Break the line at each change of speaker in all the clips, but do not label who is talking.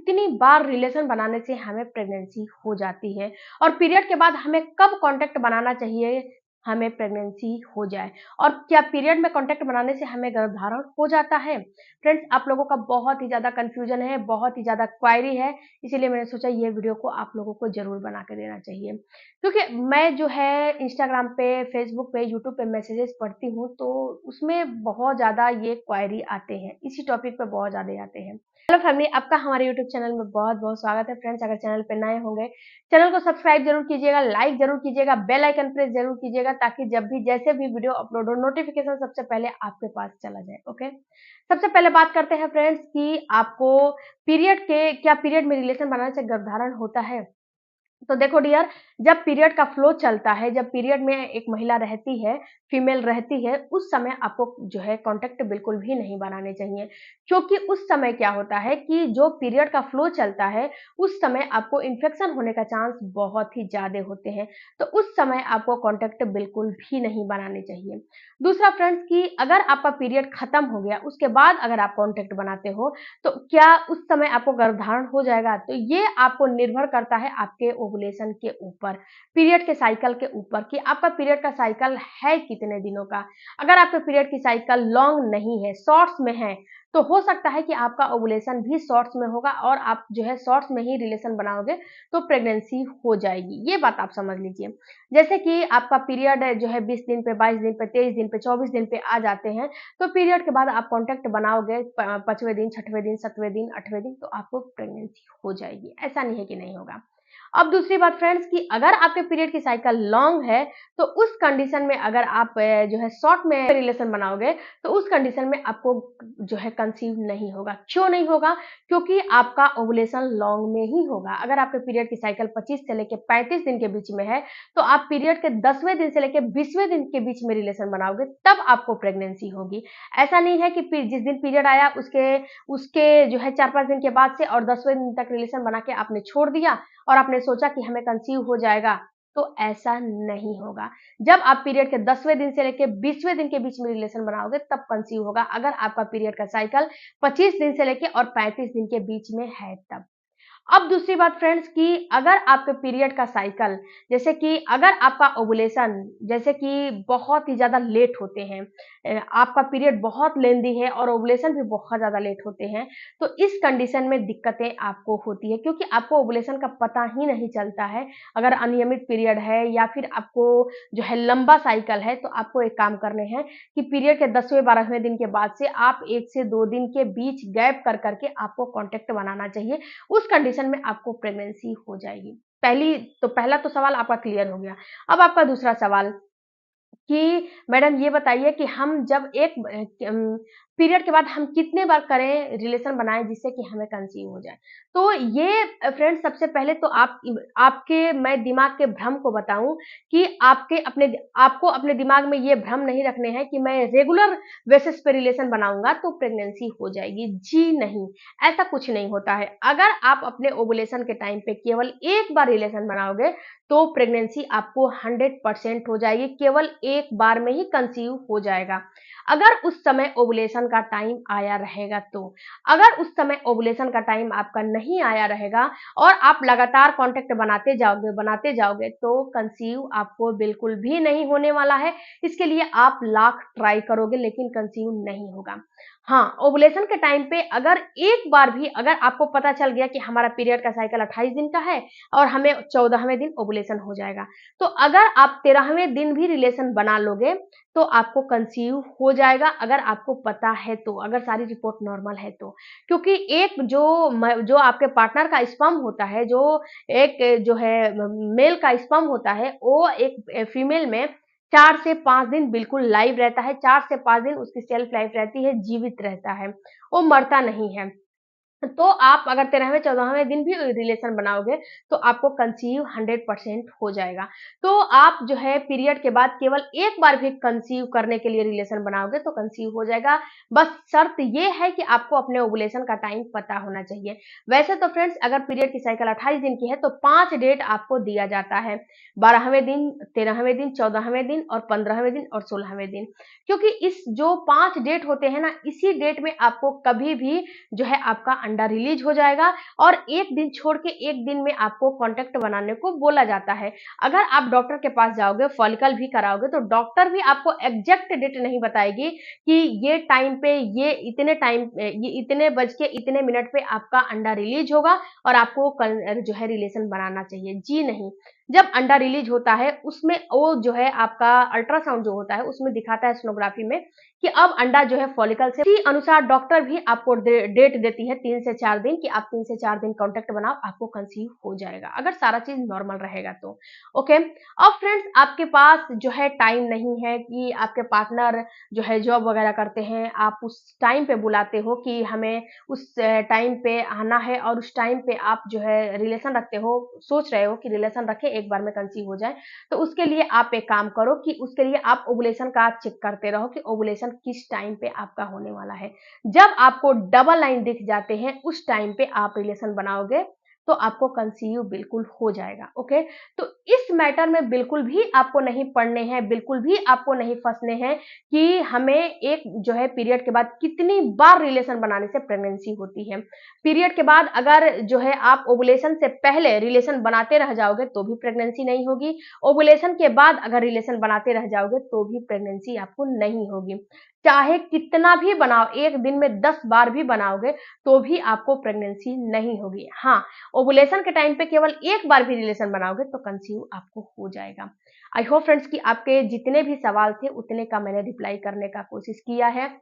कितनी बार रिलेशन बनाने से हमें प्रेगनेंसी हो जाती है और पीरियड के बाद हमें कब कांटेक्ट बनाना चाहिए हमें प्रेगनेंसी हो जाए और क्या पीरियड में कांटेक्ट बनाने से हमें गर्भधारण हो जाता है। फ्रेंड्स, आप लोगों का बहुत ही ज़्यादा कन्फ्यूजन है, बहुत ही ज़्यादा क्वेरी है, इसीलिए मैंने सोचा ये वीडियो को आप लोगों को ज़रूर बना के देना चाहिए। क्योंकि मैं जो है इंस्टाग्राम पे, फेसबुक पे, यूट्यूब पे मैसेजेस पढ़ती हूँ, तो उसमें बहुत ज़्यादा ये क्वेरी आते हैं, इसी टॉपिक पे बहुत ज़्यादा आते हैं। हेलो फैमिली, आपका हमारे यूट्यूब चैनल में बहुत-बहुत स्वागत है। फ्रेंड्स, अगर चैनल पे नए होंगे, चैनल को सब्सक्राइब ज़रूर कीजिएगा, लाइक ज़रूर कीजिएगा, बेल आइकन प्रेस ज़रूर कीजिएगा ताकि जब भी जैसे भी वीडियो अपलोड हो, नोटिफिकेशन सबसे पहले आपके पास चला जाए, ओके? सबसे पहले बात करते हैं फ्रेंड्स कि आपको पीरियड में रिलेशन बनाने से गर्भधारण होता है? तो देखो डियर, जब पीरियड का फ्लो चलता है, जब पीरियड में एक महिला रहती है, फीमेल रहती है, उस समय आपको जो है कांटेक्ट बिल्कुल भी नहीं बनाने चाहिए। क्योंकि उस समय क्या होता है कि जो पीरियड का फ्लो चलता है, उस समय आपको इन्फेक्शन होने का चांस बहुत ही ज़्यादा होते हैं। तो उस समय आपको कांटेक्ट बिल्कुल भी नहीं बनाने चाहिए। दूसरा फ्रेंड्स कि अगर आपका पीरियड खत्म हो गया, उसके बाद अगर आप कांटेक्ट बनाते हो, तो क्या उस समय आपको गर्भधारण हो जाएगा? तो ये आपको निर्भर करता है आपके ओवुलेशन के ऊपर, पीरियड के साइकिल के ऊपर कि आपका पीरियड का साइकिल है कितने दिनों का। अगर आपके पीरियड की साइकिल लॉन्ग नहीं है, शॉर्ट्स में है, तो हो सकता है कि आपका ओवुलेशन भी शॉर्ट्स में होगा और आप जो है शॉर्ट्स में ही रिलेशन बनाओगे तो प्रेगनेंसी हो जाएगी। ये बात आप समझ लीजिए। जैसे कि आपका पीरियड जो है 20 दिन पे, 22 दिन पे, 23 दिन पे, 24 दिन पे आ जाते हैं, तो पीरियड के बाद आप कांटेक्ट बनाओगे 5वें दिन, 6वें दिन, 7वें दिन, 8वें दिन, तो आपको प्रेगनेंसी हो जाएगी। ऐसा नहीं है कि नहीं होगा। अब दूसरी बात फ्रेंड्स कि अगर आपके पीरियड की साइकिल लॉन्ग है, तो उस कंडीशन में अगर आप जो है शॉर्ट में रिलेशन बनाओगे, तो उस कंडीशन में आपको जो है कंसीव नहीं होगा। क्यों नहीं होगा? क्योंकि आपका ओवुलेशन लॉन्ग में ही होगा। अगर आपके पीरियड की साइकिल 25 से लेके 35 दिन के बीच में है, तो आप पीरियड के 10वें दिन से लेके 20वें दिन के बीच में रिलेशन बनाओगे, तब आपको प्रेगनेंसी होगी। ऐसा नहीं है कि जिस दिन पीरियड आया उसके उसके जो है 4-5 दिन के बाद से और 10वें दिन तक रिलेशन बना के आपने छोड़ दिया और आपने सोचा कि हमें कंसीव हो जाएगा, तो ऐसा नहीं होगा। जब आप पीरियड के 10वें दिन से लेके 20वें दिन के बीच में रिलेशन बनाओगे, तब कंसीव होगा, अगर आपका पीरियड का साइकिल 25 दिन से लेके और 35 दिन के बीच में है तब। अब दूसरी बात फ्रेंड्स कि अगर आपके पीरियड का साइकिल, जैसे कि अगर आपका ओवुलेशन जैसे कि बहुत ही ज़्यादा लेट होते हैं, आपका पीरियड बहुत लेंदी है और ओवुलेशन भी बहुत ज़्यादा लेट होते हैं, तो इस कंडीशन में दिक्कतें आपको होती है क्योंकि आपको ओवुलेशन का पता ही नहीं चलता है। अगर अनियमित पीरियड है या फिर आपको जो है लंबा साइकिल है, तो आपको एक काम करने हैं कि पीरियड के 10वें 12वें दिन के बाद से आप 1 से 2 दिन के बीच गैप कर करके आपको कॉन्टैक्ट बनाना चाहिए। उस कंडीशन में आपको प्रेगनेंसी हो जाएगी। पहला तो सवाल आपका क्लियर हो गया। अब आपका दूसरा सवाल कि मैडम ये बताइए कि हम जब पीरियड के बाद हम कितने बार करें रिलेशन बनाएँ जिससे कि हमें कंसीव हो जाए? तो ये फ्रेंड्स सबसे पहले तो आपके मैं दिमाग के भ्रम को बताऊँ कि आपको अपने दिमाग में ये भ्रम नहीं रखने हैं कि मैं रेगुलर बेसिस पे रिलेशन बनाऊँगा तो प्रेगनेंसी हो जाएगी। जी नहीं, ऐसा कुछ नहीं होता है। अगर आप अपने ओवुलेशन के टाइम पे केवल एक बार रिलेशन बनाओगे तो प्रेगनेंसी आपको 100% हो जाएगी, केवल एक बार में ही कंसीव हो जाएगा। अगर उस समय ओवुलेशन का टाइम आया रहेगा तो। अगर उस समय ओवुलेशन का टाइम आपका नहीं आया रहेगा और आप लगातार कॉन्टैक्ट बनाते जाओगे तो कंसीव आपको बिल्कुल भी नहीं होने वाला है। इसके लिए आप लाख ट्राई करोगे लेकिन कंसीव नहीं होगा। हाँ, ओवुलेशन के टाइम पे अगर एक बार भी अगर आपको पता चल गया कि हमारा पीरियड का साइकिल 28 दिन का है और हमें 14वें दिन ओवुलेशन हो जाएगा। तो अगर आप 13वें दिन भी रिलेशन बना लोगे, तो आपको कंसीव हो जाएगा अगर आपको पता है तो, अगर सारी रिपोर्ट नॉर्मल है तो। क्योंकि जो आपके पार्टनर का स्पर्म होता है, एक जो है मेल का स्पर्म होता है, वो एक फीमेल में 4 से 5 दिन बिल्कुल लाइव रहता है, 4 से 5 दिन उसकी शेल्फ लाइफ रहती है, जीवित रहता है, वो मरता नहीं है। तो आप अगर 13वें 14वें दिन भी रिलेशन बनाओगे तो आपको कंसीव 100% हो जाएगा। तो आप जो है पीरियड के बाद केवल एक बार भी कंसीव करने के लिए रिलेशन बनाओगे तो कंसीव हो जाएगा। बस शर्त ये है कि आपको अपने ओवुलेशन का टाइम पता होना चाहिए। वैसे तो फ्रेंड्स अगर पीरियड की साइकिल 28 दिन की है तो 5 डेट आपको दिया जाता है। 12वें दिन, 13वें दिन, 14वें दिन और 15वें दिन और 16वें दिन। क्योंकि इस जो 5 डेट होते हैं ना, इसी डेट में आपको कभी भी जो है आपका अंडा रिलीज हो जाएगा और एक दिन छोड़ के एक दिन में आपको कॉन्टैक्ट बनाने को बोला जाता है। अगर आप डॉक्टर के पास जाओगे, फॉलिकल भी कराओगे, तो डॉक्टर भी आपको एग्जैक्ट डेट नहीं बताएगी कि ये टाइम पे, ये इतने बज के इतने मिनट पे आपका अंडा रिलीज होगा और आपको जो है रिलेशन बनाना चाहिए। जी नहीं, जब अंडा रिलीज होता है उसमें वो जो है आपका अल्ट्रासाउंड जो होता है उसमें दिखाता है सोनोग्राफी में कि अब अंडा जो है फॉलिकल से, इसी अनुसार डॉक्टर भी आपको डेट देती है 3 से 4 दिन कि आप 3 से 4 दिन कांटेक्ट बनाओ, आपको कंसीव हो जाएगा अगर सारा चीज नॉर्मल रहेगा तो। ओके, अब फ्रेंड्स आपके पास जो है टाइम नहीं है कि आपके पार्टनर जो है जॉब वगैरह करते हैं, आप उस टाइम पे बुलाते हो कि हमें उस टाइम पे आना है और उस टाइम पे आप जो है रिलेशन रखते हो, सोच रहे हो कि रिलेशन रखें एक बार में कंसीव हो जाए, तो उसके लिए आप एक काम करो कि उसके लिए आप ओवुलेशन का चेक करते रहो कि ओवुलेशन किस टाइम पे आपका होने वाला है। जब आपको डबल लाइन दिख जाते हैं उस टाइम पे आप रिलेशन बनाओगे तो आपको कंसीव बिल्कुल हो जाएगा। ओके, तो इस मैटर में बिल्कुल भी आपको नहीं पढ़ने हैं, बिल्कुल भी आपको नहीं फंसने हैं कि हमें एक जो है पीरियड के बाद कितनी बार रिलेशन बनाने से प्रेगनेंसी होती है। पीरियड के बाद अगर जो है आप ओवुलेशन से पहले रिलेशन बनाते रह जाओगे तो भी प्रेगनेंसी नहीं होगी, ओवुलेशन के बाद अगर रिलेशन बनाते रह जाओगे तो भी प्रेगनेंसी आपको नहीं होगी। चाहे कितना भी बनाओ, एक दिन में 10 बार भी बनाओगे तो भी आपको प्रेगनेंसी नहीं होगी। हाँ, ओवुलेशन के टाइम पे केवल एक बार भी रिलेशन बनाओगे तो कंसीव आपको हो जाएगा। आई होप फ्रेंड्स कि आपके जितने भी सवाल थे उतने का मैंने रिप्लाई करने का कोशिश किया है।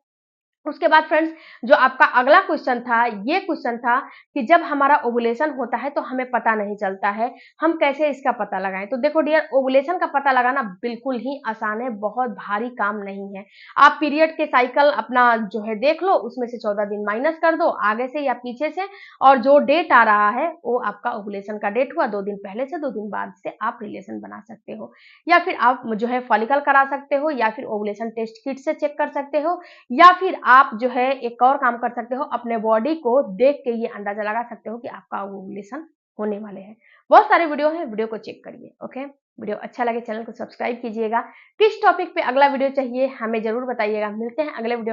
उसके बाद फ्रेंड्स जो आपका अगला क्वेश्चन था, ये क्वेश्चन था कि जब हमारा ओवुलेशन होता है तो हमें पता नहीं चलता है, हम कैसे इसका पता लगाएं? तो देखो डियर, ओवुलेशन का पता लगाना बिल्कुल ही आसान है, बहुत भारी काम नहीं है। आप पीरियड के साइकिल अपना जो है देख लो, उसमें से 14 दिन माइनस कर दो आगे से या पीछे से, और जो डेट आ रहा है वो आपका ओवुलेशन का डेट हुआ। 2 दिन पहले से 2 दिन बाद से आप रिलेशन बना सकते हो, या फिर आप जो है फॉलिकल करा सकते हो, या फिर ओवुलेशन टेस्ट किट से चेक कर सकते हो, या फिर आप जो है एक और काम कर सकते हो, अपने बॉडी को देख के ये अंदाजा लगा सकते हो कि आपका ओवुलेशन होने वाले हैं। बहुत सारे वीडियो हैं, वीडियो को चेक करिए। ओके, वीडियो अच्छा लगे चैनल को सब्सक्राइब कीजिएगा। किस टॉपिक पे अगला वीडियो चाहिए हमें जरूर बताइएगा। मिलते हैं अगले वीडियो